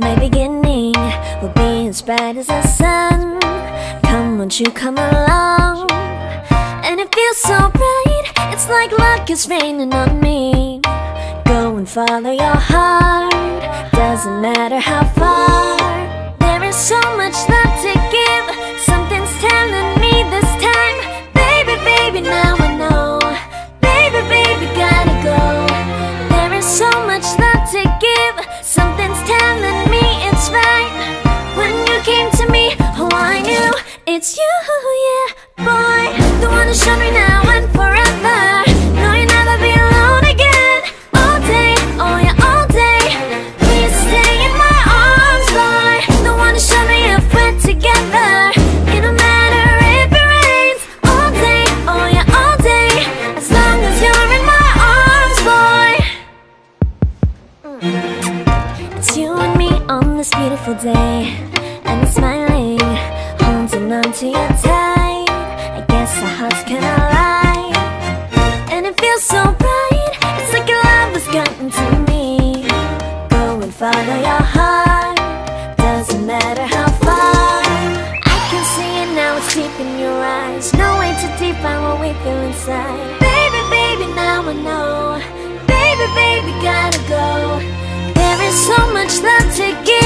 My beginning will be as bright as the sun. Come, won't you come along? And it feels so bright, it's like luck is raining on me. Go and follow your heart, doesn't matter how far. There is so much love to give, something's telling me this time. Baby, baby, now I know. Baby, baby, gotta go. There is so much love to give, something's telling me it's right. When you came to me, oh I knew it's you, yeah, boy. The one who showed me now and forever. No, you'll never be alone again. All day, oh yeah, all day. Please stay in my arms, boy. The one who showed me if we're together. It don't matter if it rains. All day, oh yeah, all day. As long as you're in my arms, boy. It's you and me on this beautiful day, and I'm smiling, holding on to you tight. I guess our hearts can align, and it feels so bright. It's like your love has gotten to me. Go and follow your heart, doesn't matter how far. I can see it now, it's deep in your eyes. No way to define what we feel inside. Baby, baby, now I know. Baby, baby, gotta go. There is so much love to give.